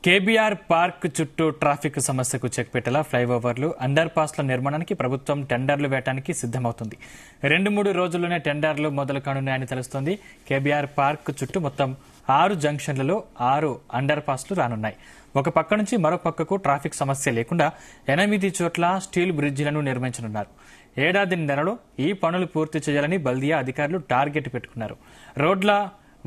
KBR park చుట్టూ traffic సమస్యకు check పెట్టేలా ఫ్లైఓవర్లు అండర్ పాస్ల నిర్మాణానికి ప్రభుత్వం టెండర్లు వేయడానికి సిద్దమవుతుంది. 2-3 రోజుల్లోనే టెండర్లు మొదలు కానున్నాయని తెలుస్తోంది. కేబీఆర్ పార్క్ చుట్టూ మొత్తం 6 జంక్షన్లలో 6 అండర్ పాస్లు రానున్నాయి. ఒక పక్క నుంచి మరో పక్కకు ట్రాఫిక్ సమస్య లేకుండా 8 చోట్ల స్టీల్ బ్రిడ్జిలను నిర్మించనున్నారు. ఏడాదిన్నరలో ఈ పనులు పూర్తి చేయాలని బల్దియా అధికారులు టార్గెట్ పెట్టుకున్నారు. రోడ్ల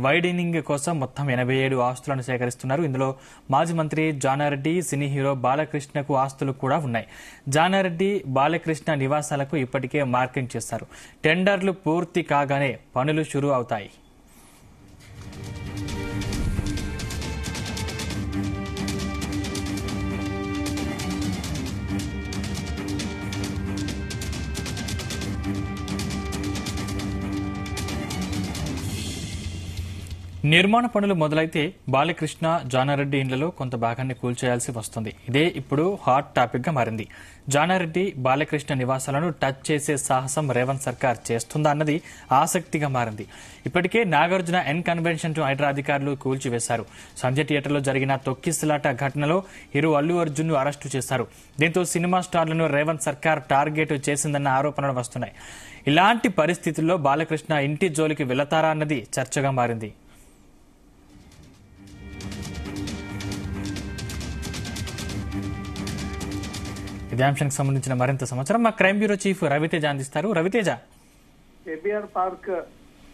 వైడనింగ్ కోసం మొత్తం 87 ఆస్తులను సేకరిస్తున్నారు. ఇందులో మాజీ మంత్రి జానారెడ్డి, సినీ హీరో బాలకృష్ణకు ఆస్తులు కూడా ఉన్నాయి. జానారెడ్డి, బాలకృష్ణ నివాసాలకు ఇప్పటికే మార్కింగ్ చేశారు. టెండర్లు పూర్తి కాగానే పనులు షురూ అవుతాయి. నిర్మాణ పనులు మొదలైతే బాలకృష్ణ, జానారెడ్డి ఇండ్లలో కొంత భాగాన్ని కూల్చేయాల్సి వస్తుంది. ఇదే ఇప్పుడు హాట్ టాపిక్ గా మారింది. జానారెడ్డి, బాలకృష్ణ నివాసాలను టచ్ చేసే సాహసం రేవంత్ సర్కార్ చేస్తుందా అన్నది ఆసక్తిగా మారింది. ఇప్పటికే నాగార్జున ఎన్ కన్వెన్షన్ హైడ్రా అధికారులు కూల్చివేశారు. సంజయ్ థియేటర్లో జరిగిన తొక్కిసలాట ఘటనలో హీరో అల్లు అర్జున్ ను అరెస్టు చేశారు. దీంతో సినిమా స్టార్లను రేవంత్ సర్కార్ టార్గెట్ చేసిందన్న ఆరోపణలు వస్తున్నాయి. ఇలాంటి పరిస్థితుల్లో బాలకృష్ణ ఇంటి జోలికి వెళతారా అన్నది చర్చగా మారింది. ఇదే అంశానికి సంబంధించిన మరింత సమాచారం మా క్రైమ్ బ్యూరో చీఫ్ రవితేజ అందిస్తారు. రవితేజ, కేబీఆర్ పార్క్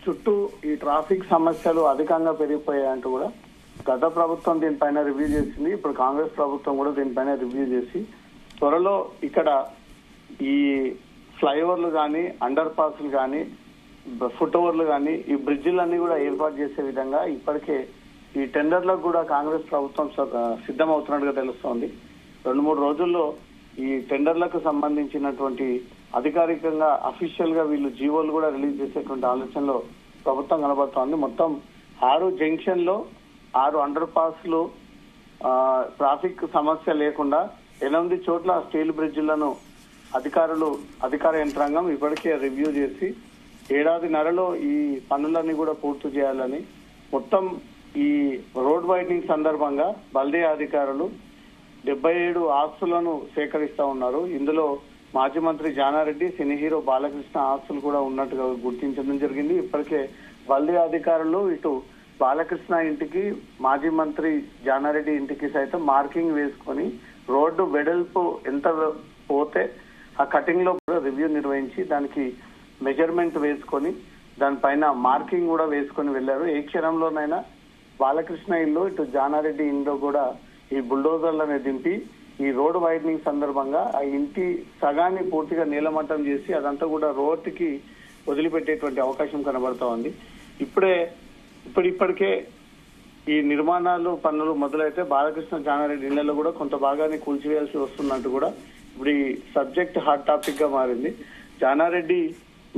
చుట్టూ ఈ ట్రాఫిక్ సమస్యలు అధికంగా పెరిగిపోయాయంటూ కూడా గత ప్రభుత్వం దీనిపైన రివ్యూ చేసింది. ఇప్పుడు కాంగ్రెస్ ప్రభుత్వం కూడా దీనిపైన రివ్యూ చేసి త్వరలో ఇక్కడ ఈ ఫ్లైఓవర్లు కానీ, అండర్ పాస్లు కానీ, ఫుట్ ఓవర్లు కానీ, ఈ బ్రిడ్జిలన్నీ కూడా ఏర్పాటు చేసే విధంగా ఇప్పటికే ఈ టెండర్లకు కూడా కాంగ్రెస్ ప్రభుత్వం సిద్ధమవుతున్నట్టుగా తెలుస్తోంది. 2-3 రోజుల్లో ఈ టెండర్లకు సంబంధించినటువంటి అధికారికంగా అఫీషియల్ గా వీళ్ళు జీవోలు కూడా రిలీజ్ చేసేటువంటి ఆలోచనలో ప్రభుత్వం కనబడుతోంది. మొత్తం 6 జంక్షన్ లో 6 అండర్ పాస్లు ట్రాఫిక్ సమస్య లేకుండా 8 చోట్ల స్టీల్ బ్రిడ్జిలను అధికార యంత్రాంగం ఇప్పటికే రివ్యూ చేసి ఏడాదిన్నరలో ఈ పనులన్నీ కూడా పూర్తి చేయాలని మొత్తం ఈ రోడ్ వైడనింగ్ సందర్భంగా బల్దియా అధికారులు 77 ఆస్తులను సేకరిస్తా ఉన్నారు. ఇందులో మాజీ మంత్రి జానారెడ్డి, సినీ హీరో బాలకృష్ణ ఆస్తులు కూడా ఉన్నట్టుగా గుర్తించడం జరిగింది. ఇప్పటికే బల్దియా అధికారులు ఇటు బాలకృష్ణ ఇంటికి, మాజీ మంత్రి జానారెడ్డి ఇంటికి సైతం మార్కింగ్ వేసుకొని రోడ్డు వెడల్పు ఎంత పోతే ఆ కటింగ్ లో కూడా రివ్యూ నిర్వహించి దానికి మెజర్మెంట్ వేసుకొని దానిపైన మార్కింగ్ కూడా వేసుకొని వెళ్లారు. ఏ క్షణంలోనైనా బాలకృష్ణ ఇల్లు, ఇటు జానారెడ్డి ఇంట్లో కూడా ఈ బుల్డోజర్లను దింపి ఈ రోడ్ వైడనింగ్ సందర్భంగా ఆ ఇంటి సగాన్ని పూర్తిగా నీలమట్టం చేసి అదంతా కూడా రోడ్డుకి వదిలిపెట్టేటువంటి అవకాశం కనబడతా ఉంది. ఇప్పటికే ఈ నిర్మాణాలు పనులు మొదలైతే బాలకృష్ణ, జానారెడ్డి ఇళ్లలో కూడా కొంత భాగాన్ని కూల్చివేయాల్సి వస్తున్నట్టు కూడా ఇప్పుడు ఈ సబ్జెక్ట్ హాట్ టాపిక్ గా మారింది. జానారెడ్డి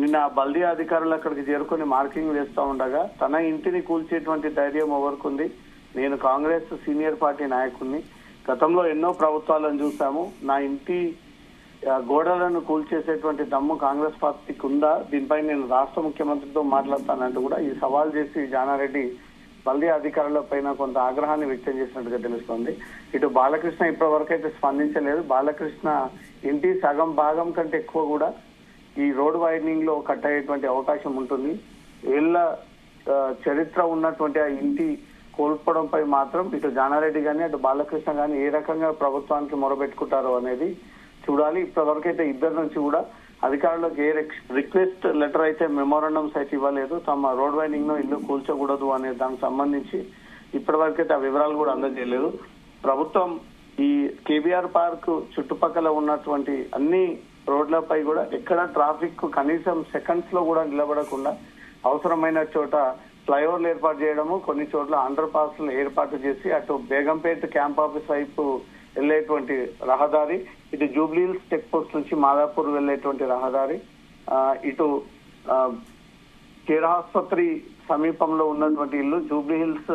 నిన్న బల్దియా అధికారులు అక్కడికి చేరుకొని మార్కింగ్ వేస్తా ఉండగా తన ఇంటిని కూల్చేటువంటి ధైర్యం ఎవరికుంది? నేను కాంగ్రెస్ సీనియర్ పార్టీ నాయకుడిని, గతంలో ఎన్నో ప్రభుత్వాలను చూసాము, నా ఇంటి గోడలను కూల్చేసేటువంటి దమ్ము కాంగ్రెస్ పార్టీకి ఉందా? దీనిపై నేను రాష్ట్ర ముఖ్యమంత్రితో మాట్లాడతానంటూ కూడా ఈ సవాల్ చేసి జానారెడ్డి బల్దియా అధికారుల పైన కొంత ఆగ్రహాన్ని వ్యక్తం చేసినట్టుగా తెలుస్తోంది. ఇటు బాలకృష్ణ ఇప్పటి వరకు అయితే స్పందించలేదు. బాలకృష్ణ ఇంటి సగం భాగం కంటే ఎక్కువ కూడా ఈ రోడ్ వైడనింగ్ లో కట్ అయ్యేటువంటి అవకాశం ఉంటుంది. ఏళ్ల చరిత్ర ఉన్నటువంటి ఆ ఇంటి కోల్పోవడంపై మాత్రం ఇటు జానారెడ్డి గాని, అటు బాలకృష్ణ గాని ఏ రకంగా ప్రభుత్వానికి మొరబెట్టుకుంటారో అనేది చూడాలి. ఇప్పటివరకైతే ఇద్దరి నుంచి కూడా అధికారులకు ఏ రిక్వెస్ట్ లెటర్ అయితే, మెమోరాండమ్స్ అయితే ఇవ్వలేదు. తమ రోడ్ వైడింగ్ లో ఇల్లు కూల్చకూడదు అనే దానికి సంబంధించి ఇప్పటివరకైతే ఆ వివరాలు కూడా అందజేయలేదు. ప్రభుత్వం ఈ కేబీఆర్ పార్క్ చుట్టుపక్కల ఉన్నటువంటి అన్ని రోడ్లపై కూడా ఎక్కడ ట్రాఫిక్ కనీసం సెకండ్స్ లో కూడా నిలబడకుండా అవసరమైన చోట ఫ్లైఓవర్లు ఏర్పాటు చేయడము, కొన్ని చోట్ల అండర్ పాస్లు ఏర్పాటు చేసి అటు బేగంపేట క్యాంప్ ఆఫీస్ వైపు వెళ్లేటువంటి రహదారి, ఇటు జూబ్లీహిల్స్ చెక్ పోస్ట్ నుంచి మాదాపూర్ వెళ్లేటువంటి రహదారి, ఇటు కేర్ ఆసుపత్రి సమీపంలో ఉన్నటువంటి ఇల్లు, జూబ్లీహిల్స్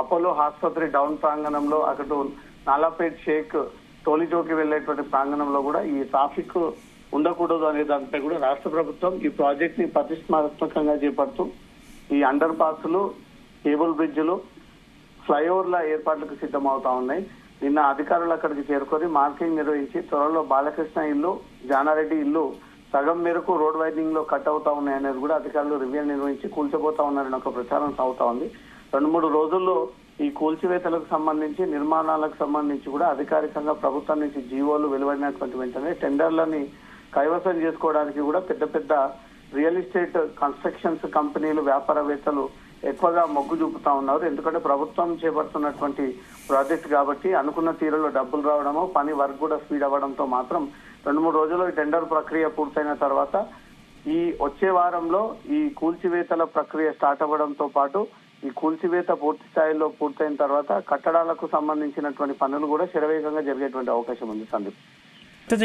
అపోలో ఆసుపత్రి డౌన్ ప్రాంగణంలో, అటు నాలాపేట్ షేక్ టోలీచౌకి వెళ్లేటువంటి ప్రాంగణంలో కూడా ఈ ట్రాఫిక్ ఉండకూడదు అనే దానిపై కూడా రాష్ట్ర ప్రభుత్వం ఈ ప్రాజెక్ట్ ని ప్రతిష్టాత్మకంగా చేపడుతూ ఈ అండర్ పాస్లు, కేబుల్ బ్రిడ్జ్లు, ఫ్లైఓవర్ల ఏర్పాట్లకు సిద్ధమవుతా ఉన్నాయి. నిన్న అధికారులు అక్కడికి చేరుకొని మార్కింగ్ నిర్వహించి త్వరలో బాలకృష్ణ ఇల్లు, జానారెడ్డి ఇల్లు సగం మేరకు రోడ్ వైడింగ్ లో కట్ అవుతా ఉన్నాయనేది కూడా అధికారులు రివ్యూ నిర్వహించి కూల్చబోతా ఉన్నారని ఒక ప్రచారం సాగుతా ఉంది. 2-3 రోజుల్లో ఈ కూల్చివేతలకు సంబంధించి, నిర్మాణాలకు సంబంధించి కూడా అధికారికంగా ప్రభుత్వం నుంచి జీవోలు వెలువడినటువంటి వెంటనే టెండర్లని కైవసం చేసుకోవడానికి కూడా పెద్ద పెద్ద రియల్ ఎస్టేట్ కన్స్ట్రక్షన్స్ కంపెనీలు, వ్యాపారవేత్తలు ఎక్కువగా మొగ్గు చూపుతా ఉన్నారు. ఎందుకంటే ప్రభుత్వం చేపడుతున్నటువంటి ప్రాజెక్ట్ కాబట్టి అనుకున్న తీరులో డబ్బులు రావడము, పని వర్క్ కూడా స్పీడ్ అవ్వడంతో మాత్రం 2-3 రోజుల్లో ఈ టెండర్ ప్రక్రియ పూర్తయిన తర్వాత ఈ వచ్చే వారంలో ఈ కూల్చివేతల ప్రక్రియ స్టార్ట్ అవ్వడంతో పాటు ఈ కూల్చివేత పూర్తి స్థాయిలో పూర్తయిన తర్వాత కట్టడాలకు సంబంధించినటువంటి పనులు కూడా శరవేగంగా జరిగేటువంటి అవకాశం ఉంది. సందీప్,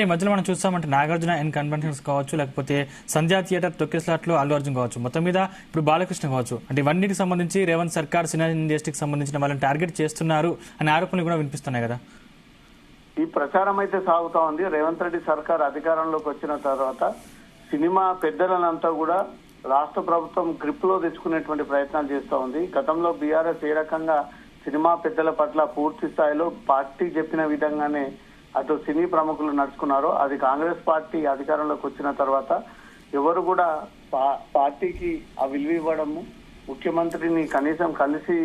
ఈ మధ్యలో మనం చూస్తామంటే నాగార్జున అండ్ కన్వెన్షన్స్ కావచ్చు, లేకపోతే సంధ్యా థియేటర్ తొక్కిస్లాట్లో అల్లు అర్జున్ కావచ్చు, మొత్తం మీద ఇప్పుడు బాలకృష్ణ కావచ్చు, అంటే ఇవన్నిటికి సంబంధించి రేవంత్ సర్కార్ సినీ ఇండస్ట్రీకి సంబంధించిన వాళ్ళని టార్గెట్ చేస్తున్నారు అనే ఆరోపణలు కూడా వినిపిస్తున్నాయి కదా. ఈ ప్రచారం అయితే సాగుతా ఉంది. రేవంత్ రెడ్డి సర్కార్ అధికారంలోకి వచ్చిన తర్వాత సినిమా పెద్దలంతా కూడా రాష్ట్ర ప్రభుత్వం గ్రిప్ లో తెచ్చుకునేటువంటి ప్రయత్నాలు చేస్తూ ఉంది. గతంలో బీఆర్ఎస్ ఏ రకంగా సినిమా పెద్దల పట్ల పూర్తి స్థాయిలో పార్టీ చెప్పిన విధంగానే అటు సినీ ప్రముఖులు నడుచుకున్నారో, అది కాంగ్రెస్ పార్టీ అధికారంలోకి వచ్చిన తర్వాత ఎవరు కూడా పార్టీకి ఆ విలువ ఇవ్వడము, ముఖ్యమంత్రిని కనీసం కలిసి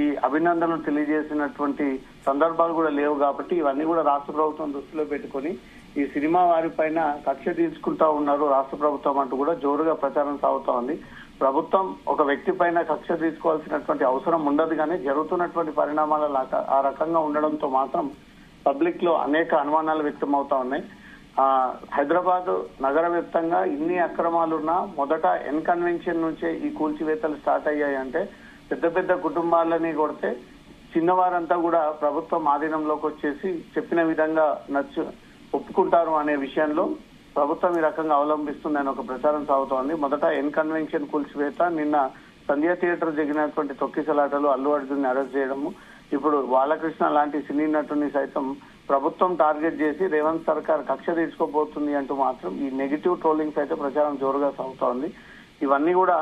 ఈ అభినందనలు తెలియజేసినటువంటి సందర్భాలు కూడా లేవు. కాబట్టి ఇవన్నీ కూడా రాష్ట్ర ప్రభుత్వం దృష్టిలో పెట్టుకొని ఈ సినిమా వారిపైన కక్ష తీర్చుకుంటా ఉన్నారు రాష్ట్ర ప్రభుత్వం అంటూ కూడా జోరుగా ప్రచారం సాగుతా ఉంది. ప్రభుత్వం ఒక వ్యక్తి పైన కక్ష తీసుకోవాల్సినటువంటి అవసరం ఉండదు, కానీ జరుగుతున్నటువంటి పరిణామాల ఆ రకంగా ఉండడంతో మాత్రం పబ్లిక్ లో అనేక అనుమానాలు వ్యక్తం అవుతా ఉన్నాయి. హైదరాబాద్ నగర వ్యాప్తంగా ఇన్ని అక్రమాలున్నా మొదట ఎన్ కన్వెన్షన్ నుంచే ఈ కూల్చివేతలు స్టార్ట్ అయ్యాయి. అంటే పెద్ద పెద్ద కుటుంబాలని కొడితే చిన్నవారంతా కూడా ప్రభుత్వం ఆధీనంలోకి వచ్చేసి చెప్పిన విధంగా ఒప్పుకుంటారు అనే విషయంలో ప్రభుత్వం ఈ రకంగా అవలంబిస్తుందని ఒక ప్రచారం సాగుతోంది. మొదట ఎన్ కన్వెన్షన్ కూల్చివేత, నిన్న సంధ్యా థియేటర్ జరిగినటువంటి తొక్కిసలాటలు, అల్లు అర్జున్ అరెస్ట్ చేయడము, ఇప్పుడు బాలకృష్ణ లాంటి సినీ నటుని సైతం ప్రభుత్వం టార్గెట్ చేసి రేవంత్ సర్కార్ కక్ష తీసుకోబోతుంది అంటూ మాత్రం ఈ నెగిటివ్ ట్రోలింగ్స్ అయితే ప్రచారం జోరుగా సాగుతోంది. ఇవన్నీ కూడా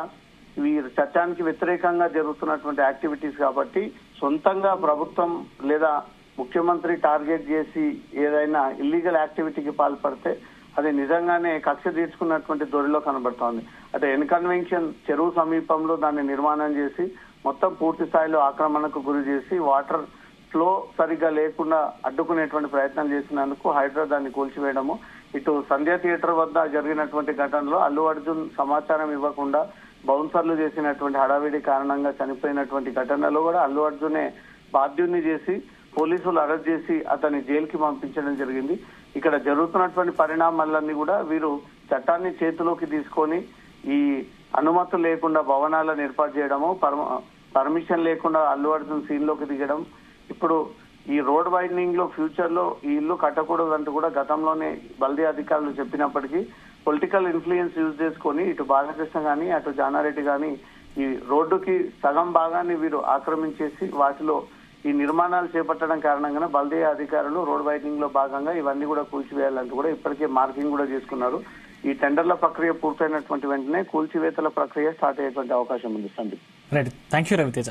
ఇవి చట్టానికి వ్యతిరేకంగా జరుగుతున్నటువంటి యాక్టివిటీస్ కాబట్టి సొంతంగా ప్రభుత్వం లేదా ముఖ్యమంత్రి టార్గెట్ చేసి ఏదైనా ఇల్లీగల్ యాక్టివిటీకి పాల్పడితే అది నిజంగానే కక్ష తీర్చుకున్నటువంటి దొరిలో కనబడుతోంది. అంటే ఎన్ కన్వెన్షన్ చెరువు సమీపంలో దాన్ని నిర్మాణం చేసి మొత్తం పూర్తి స్థాయిలో ఆక్రమణకు గురి చేసి వాటర్ ఫ్లో సరిగ్గా లేకుండా అడ్డుకునేటువంటి ప్రయత్నం చేసినందుకు హైదరాబాద్ దాన్ని కూల్చివేయడము, ఇటు సంధ్యా థియేటర్ వద్ద జరిగినటువంటి ఘటనలో అల్లు అర్జున్ సమాచారం ఇవ్వకుండా బౌన్సర్లు చేసినటువంటి హడావిడి కారణంగా చనిపోయినటువంటి ఘటనలో కూడా అల్లు అర్జునే బాధ్యుణ్ణి చేసి పోలీసులు అరెస్ట్ చేసి అతన్ని జైలుకి పంపించడం జరిగింది. ఇక్కడ జరుగుతున్నటువంటి పరిణామాలన్నీ కూడా వీరు చట్టాన్ని చేతిలోకి తీసుకొని ఈ అనుమతులు లేకుండా భవనాలను ఏర్పాటు చేయడము, పర్మిషన్ లేకుండా అల్లు అర్జున్ సీన్ లోకి దిగడం, ఇప్పుడు ఈ రోడ్ వైడనింగ్ లో ఫ్యూచర్ లో ఈ ఇల్లు కట్టకూడదు అంటూ కూడా గతంలోనే బల్దీ అధికారులు చెప్పినప్పటికీ పొలిటికల్ ఇన్ఫ్లుయెన్స్ యూజ్ చేసుకొని ఇటు బాలకృష్ణ గాని అటు జానారెడ్డి గాని ఈ రోడ్డుకి సగం భాగాన్ని వీరు ఆక్రమించేసి వాటిలో ఈ నిర్మాణాలు చేపట్టడం కారణంగానే బల్దీ అధికారులు రోడ్ వైడనింగ్ లో భాగంగా ఇవన్నీ కూడా కూల్చివేయాలంటూ కూడా ఇప్పటికే మార్కింగ్ కూడా చేసుకున్నారు. ఈ టెండర్ల ప్రక్రియ పూర్తయినటువంటి వెంటనే కూల్చివేతల ప్రక్రియ స్టార్ట్ అయ్యేటువంటి అవకాశం ఉంది. Sandeep, right, thank you Raviteja.